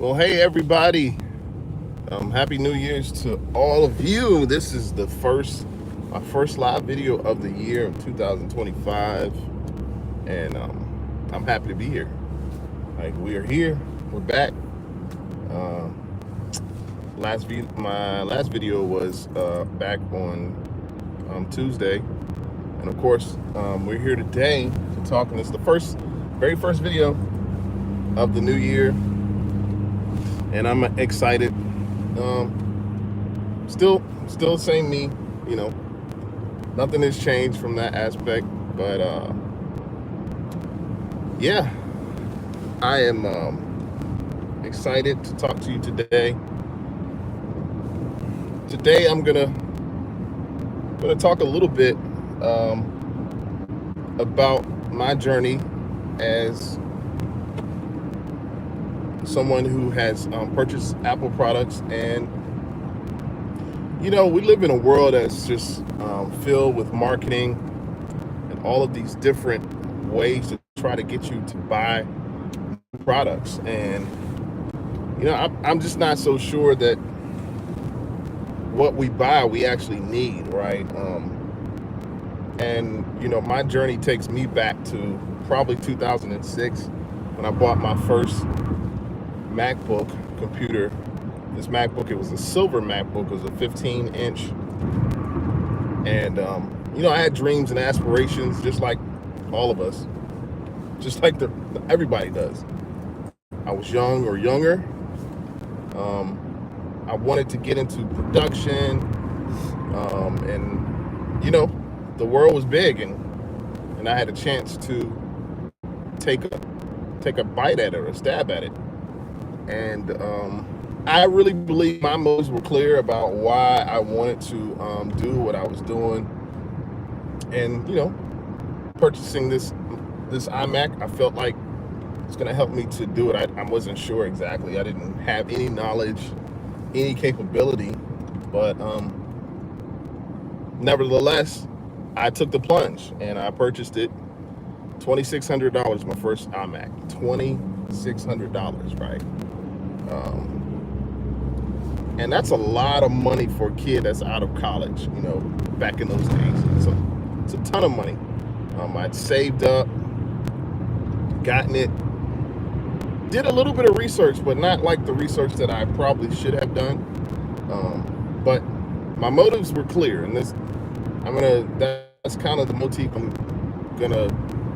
Well, hey everybody. Happy New Year's to all of you. This is my first live video of the year of 2025, and I'm happy to be here. Like, we are here. We're back. Uh, my last video was back on Tuesday, and of course, we're here today to talk. And it's the very first video of the new year, and I'm excited. Still same me, nothing has changed from that aspect, but yeah, I am excited to talk to you today. Today I'm gonna talk a little bit about my journey as someone who has purchased Apple products. And we live in a world that's just filled with marketing and all of these different ways to try to get you to buy products. And I'm just not so sure that what we buy we actually need, right? And my journey takes me back to probably 2006 when I bought my first MacBook computer. This MacBook, it was a silver MacBook. It was a 15-inch. And I had dreams and aspirations, just like all of us, just like everybody does. I was young or younger. I wanted to get into production, and the world was big, and I had a chance to take a bite at it or a stab at it. And I really believe my motives were clear about why I wanted to do what I was doing. And purchasing this iMac, I felt like it's going to help me to do it. I wasn't sure exactly. I didn't have any knowledge, any capability, but nevertheless, I took the plunge and I purchased it. $2,600, my first iMac. $2,600, right? And that's a lot of money for a kid that's out of college, back in those days. So it's a ton of money. I'd saved up, gotten it, did a little bit of research, but not like the research that I probably should have done. But my motives were clear, and that's kind of the motif I'm gonna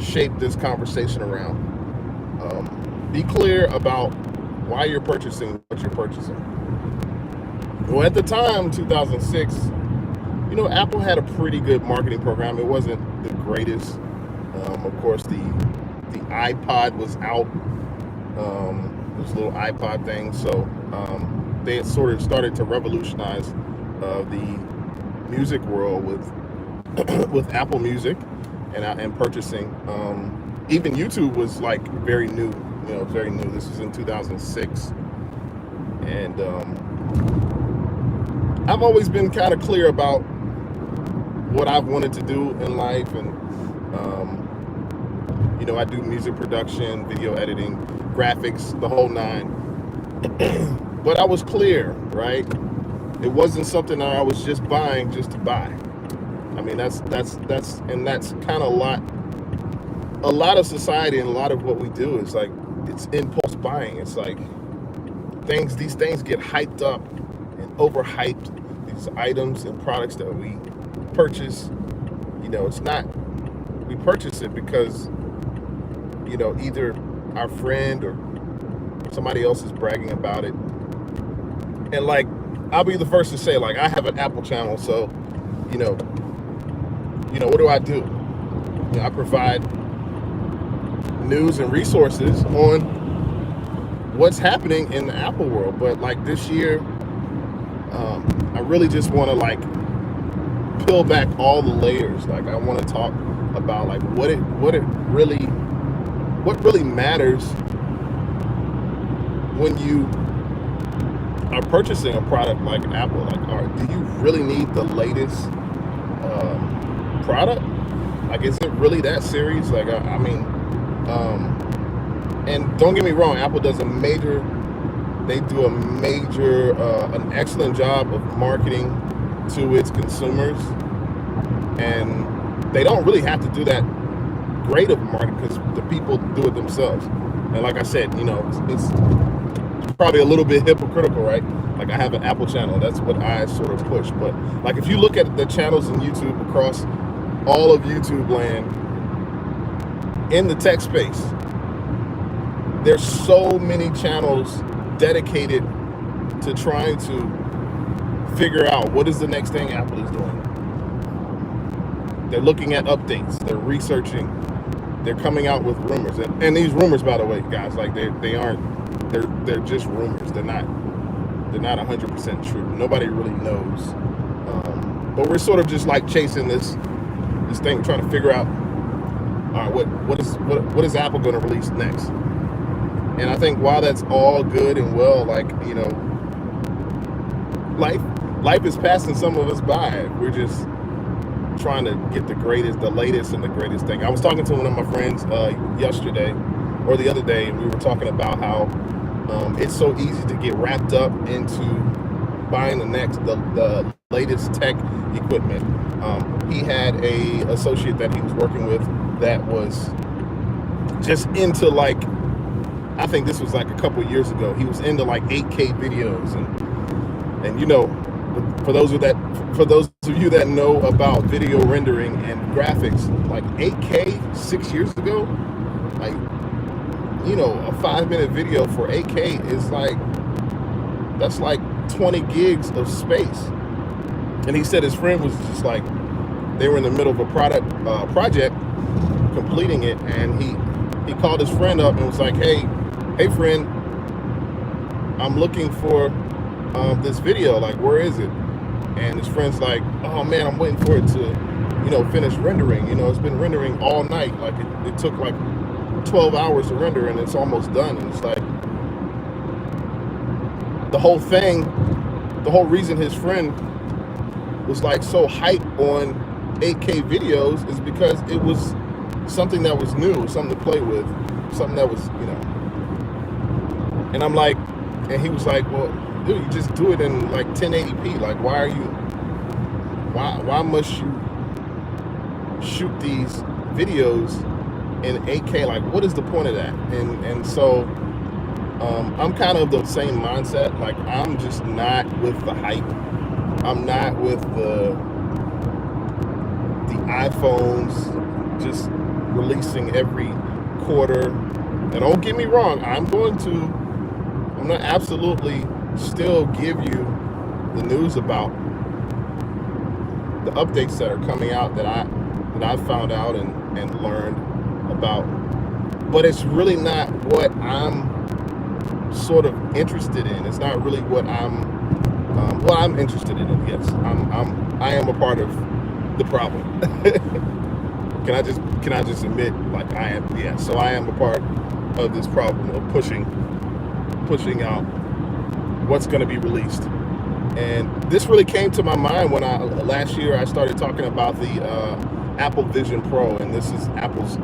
shape this conversation around. Be clear about why you're purchasing what you're purchasing. Well, at the time, 2006, Apple had a pretty good marketing program. It wasn't the greatest. Of course, the iPod was out. This little iPod thing. So they had sort of started to revolutionize the music world with Apple Music and purchasing. Even YouTube was like very new. Very new. This was in 2006, and I've always been kind of clear about what I've wanted to do in life, and I do music production, video editing, graphics, the whole nine. But I was clear, right? It wasn't something that I was just buying just to buy. I mean, that's kind of a lot of society, and a lot of what we do is like, it's impulse buying. It's like these things get hyped up and overhyped. These items and products that we purchase, it's not, we purchase it because either our friend or somebody else is bragging about it. And like, I'll be the first to say, like, I have an Apple channel, so what do I do? I provide news and resources on what's happening in the Apple world. But like this year, I really just want to like peel back all the layers. Like, I want to talk about like what really matters when you are purchasing a product like Apple. Like, do you really need the latest product? Like, is it really that serious? Like, I mean, and don't get me wrong, Apple does a major They do a major, an excellent job of marketing to its consumers, and they don't really have to do that great of marketing because the people do it themselves. And like I said, you know, it's probably a little bit hypocritical, right? Like, I have an Apple channel. That's what I sort of push. But like, if you look at the channels in YouTube across all of YouTube land in the tech space, there's so many channels dedicated to trying to figure out what is the next thing Apple is doing. They're looking at updates. They're researching. They're coming out with rumors. And these rumors, by the way, guys, like they're just rumors. They're not 100% true. Nobody really knows. But we're sort of just like chasing this thing, trying to figure out, all right, what is Apple going to release next? And I think while that's all good and well, like, you know, life is passing some of us by. We're just trying to get the latest and the greatest thing. I was talking to one of my friends yesterday or the other day, and we were talking about how it's so easy to get wrapped up into buying the latest tech equipment. He had a associate that he was working with that was just into, like, I think this was like a couple of years ago. He was into like 8K videos, and you know, for those of you that know about video rendering and graphics, like 8K 6 years ago, like, you know, a 5-minute video for 8K is like, that's like 20 gigs of space. And he said his friend was just like, they were in the middle of a project, completing it, and he called his friend up and was like, hey friend, I'm looking for this video, like, where is it? And his friend's like, oh man, I'm waiting for it to, you know, finish rendering. You know, it's been rendering all night. Like, it took like 12 hours to render, and it's almost done. And it's like, the whole reason his friend was like so hyped on 8K videos is because it was something that was new, something to play with, something that was, you know. And I'm like, and he was like, well, dude, you just do it in like 1080p. Like, why must you shoot these videos in 8K? Like, what is the point of that? And so I'm kind of the same mindset. Like, I'm just not with the hype. I'm not with the iPhones just releasing every quarter. And don't get me wrong, I'm going to absolutely still give you the news about the updates that are coming out that I found out and learned about. But it's really not what I'm sort of interested in. It's not really what I'm interested in it. Yes, I am a part of the problem. Can I just admit, like, I am? Yeah. So I am a part of this problem of pushing out what's going to be released. And this really came to my mind when last year I started talking about the Apple Vision Pro, and this is Apple's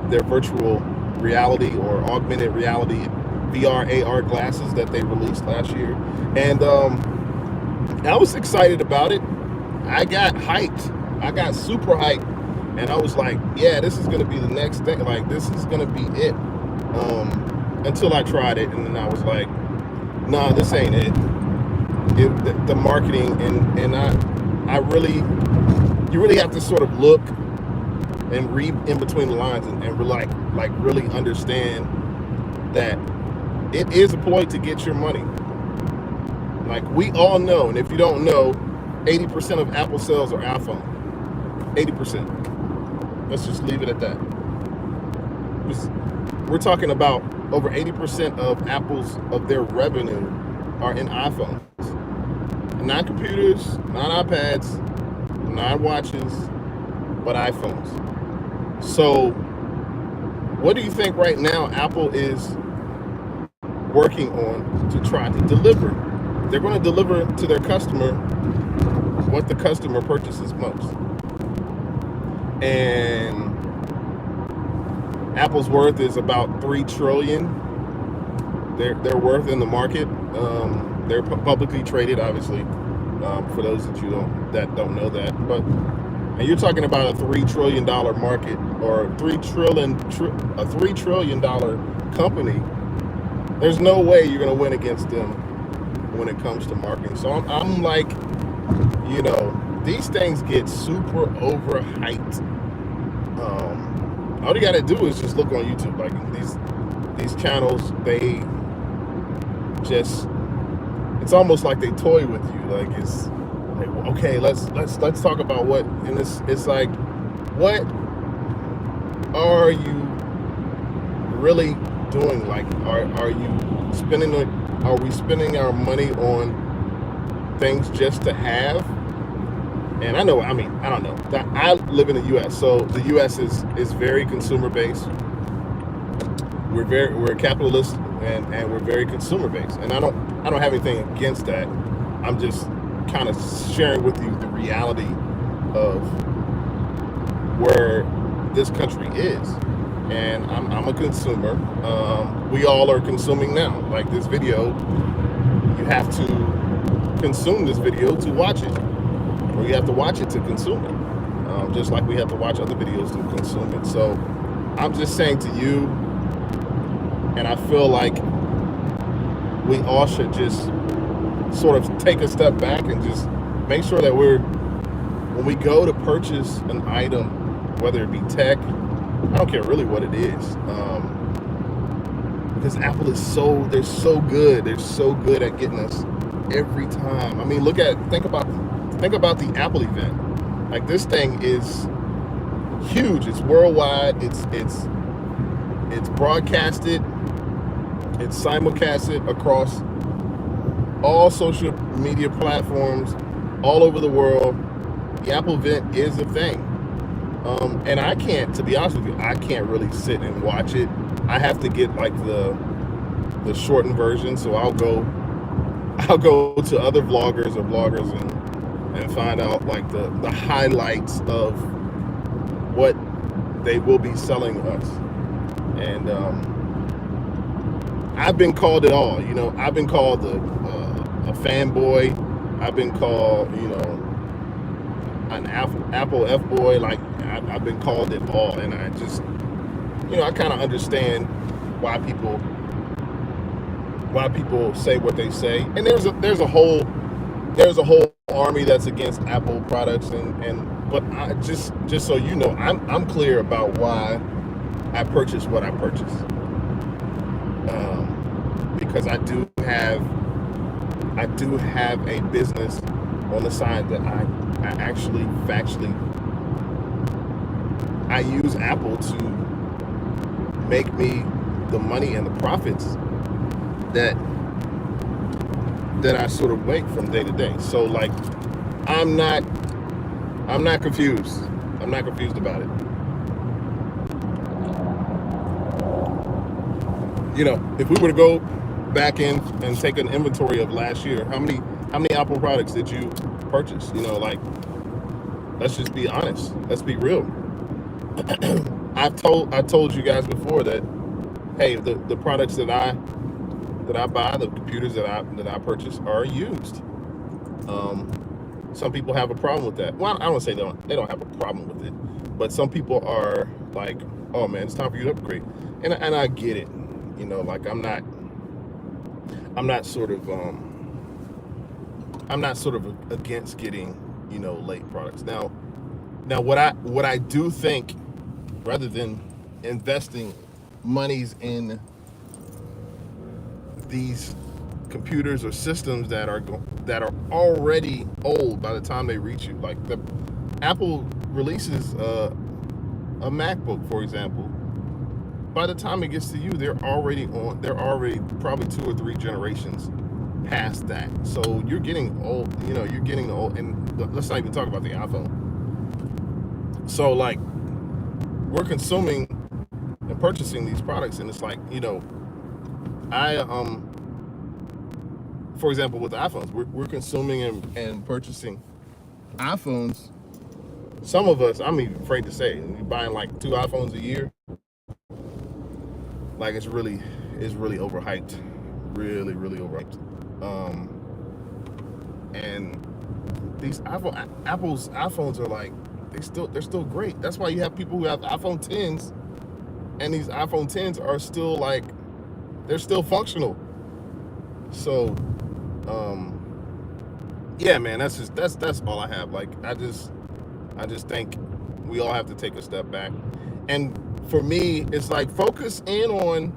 their virtual reality or augmented reality VR AR glasses that they released last year. And I was excited about it. I got hyped. I got super hyped, and I was like, yeah, this is going to be the next thing. Like, this is going to be it. Until I tried it, and then I was like, nah, this ain't it. The marketing, and I really, you really have to sort of look and read in between the lines and like really understand that it is a ploy to get your money. Like, we all know, and if you don't know, 80% of Apple sales are iPhone. 80%. Let's just leave it at that. We're talking about over 80% of their revenue are in iPhones. Not computers, not iPads, not watches, but iPhones. So what do you think right now Apple is working on to try to deliver? They're going to deliver to their customer what the customer purchases most. And Apple's worth is about $3 trillion. They're worth in the market. They're publicly traded, obviously. For those that don't know that, but and you're talking about a $3 trillion market, or a $3 trillion company. There's no way you're going to win against them when it comes to marketing. So I'm like, these things get super overhyped. All you got to do is just look on YouTube. Like these channels, they just, it's almost like they toy with you. Like it's like, okay, let's talk about what, and it's like, what are you really doing? Like, are we spending our money on things just to have? And I don't know. I live in the U.S., so the U.S. is very consumer based. We're capitalist, and we're very consumer based. And I don't have anything against that. I'm just kind of sharing with you the reality of where this country is. And I'm a consumer. We all are consuming now. Like this video, you have to consume this video to watch it, or you have to watch it to consume it. Just like we have to watch other videos to consume it. So I'm just saying to you, and I feel like we all should just sort of take a step back and just make sure that when we go to purchase an item, whether it be tech, I don't care really what it is, because Apple is they're so good. They're so good at getting us every time. I mean, think about the Apple event. Like, this thing is huge. It's worldwide. It's broadcasted. It's simulcasted across all social media platforms all over the world. The Apple event is a thing. And I can't, to be honest with you, I can't really sit and watch it. I have to get like the shortened version. So I'll go to other vloggers or bloggers and find out like the highlights of what they will be selling us. And I've been called it all. I've been called a fanboy. I've been called, an Apple F-boy. Like, I've been called it all, and I just, I kind of understand why people say what they say. And there's a whole army that's against Apple products, but I just so you know, I'm clear about why I purchase what I purchase, because I do have a business on the side that I actually factually I use Apple to make me the money and the profits that I sort of make from day to day. So like, I'm not confused. I'm not confused about it. If we were to go back in and take an inventory of last year, how many Apple products did you purchase? Like, let's just be honest. Let's be real. I told you guys before that, hey, the products that I buy, the computers that I purchase are used. Some people have a problem with that. Well, I don't say they don't have a problem with it, but some people are like, oh man, it's time for you to upgrade. And I get it. Like, I'm not sort of against getting, late products. Now what I do think, rather than investing monies in these computers or systems that are already old by the time they reach you, like the Apple releases a MacBook, for example. By the time it gets to you, they're already probably 2 or 3 generations past that. So you're getting old. You're getting old. And let's not even talk about the iPhone. So like, we're consuming and purchasing these products, and it's like, for example, with the iPhones, we're consuming and purchasing iPhones. Some of us, I'm even afraid to say, we're buying like 2 iPhones a year. Like, it's really overhyped. really overhyped. And these Apple's iPhones are like, they're still great. That's why you have people who have iPhone 10s, and these iPhone 10s are still like, they're still functional. So yeah, man, that's all I have. Like, I just think we all have to take a step back. And for me, it's like, focus in on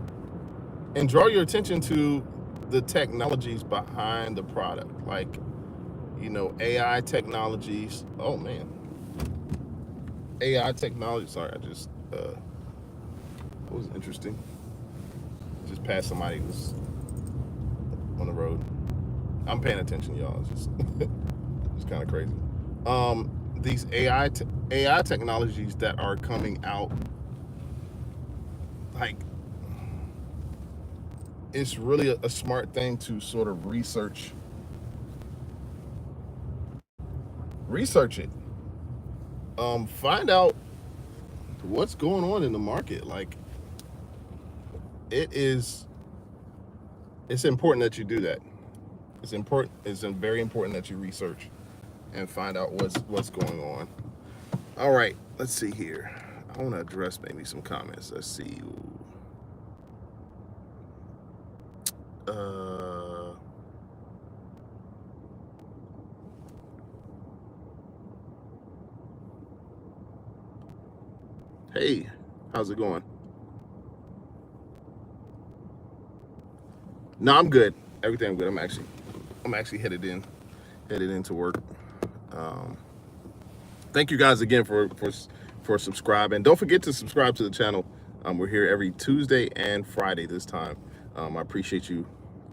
and draw your attention to the technologies behind the product. Like, you know, AI technologies. Oh man, AI technology. Sorry, I just it was interesting. Just passed somebody who was on the road. I'm paying attention, y'all. It's just it's kind of crazy. These AI technologies that are coming out, like, it's really a smart thing to sort of research it. Find out what's going on in the market. Like, it's important that you do that. It's very important that you research and find out what's going on. All right, let's see here. I want to address maybe some comments. Let's see. Hey, how's it going? No, I'm good. Everything good. I'm actually headed into work. Thank you guys again for subscribing. Don't forget to subscribe to the channel. We're here every Tuesday and Friday this time. I appreciate you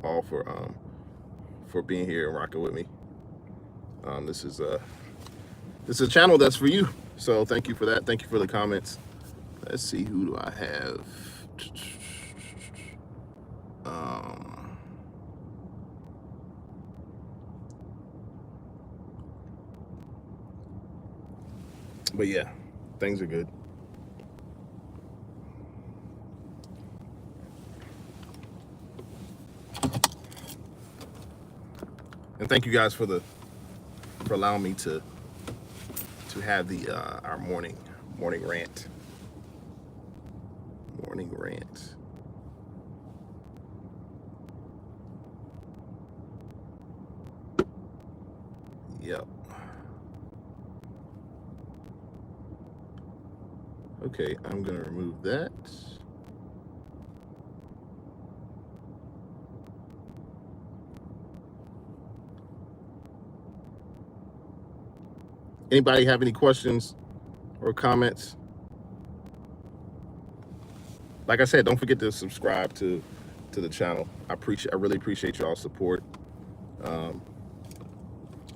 all for being here and rocking with me. This is a channel that's for you. So thank you for that. Thank you for the comments. Let's see, who do I have? But yeah, things are good. And thank you guys for allowing me to have the our morning rant. Morning rant. Yep. Okay, I'm gonna remove that. Anybody have any questions or comments? Like I said, don't forget to subscribe to the channel. I really appreciate y'all's support.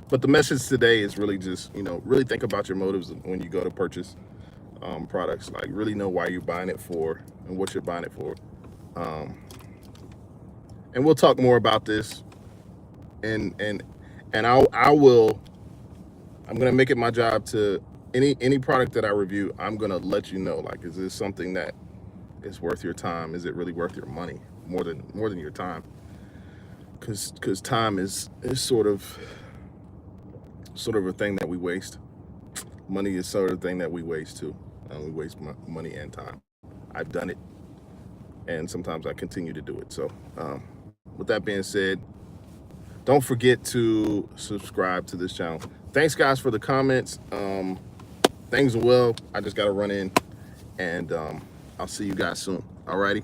But the message today is really just, you know, really think about your motives when you go to purchase products. Like, really know why you're buying it for and what you're buying it for. And we'll talk more about this. And I'm gonna make it my job to any product that I review, I'm gonna let you know, like, is this something that is worth your time? Is it really worth your money more than your time? Because time is sort of a thing that we waste. Money is sort of a thing that we waste too. We waste money and time. I've done it, and sometimes I continue to do it. So with that being said, don't forget to subscribe to this channel. Thanks guys for the comments. Things are well. I just got to run in, and I'll see you guys soon. Alrighty.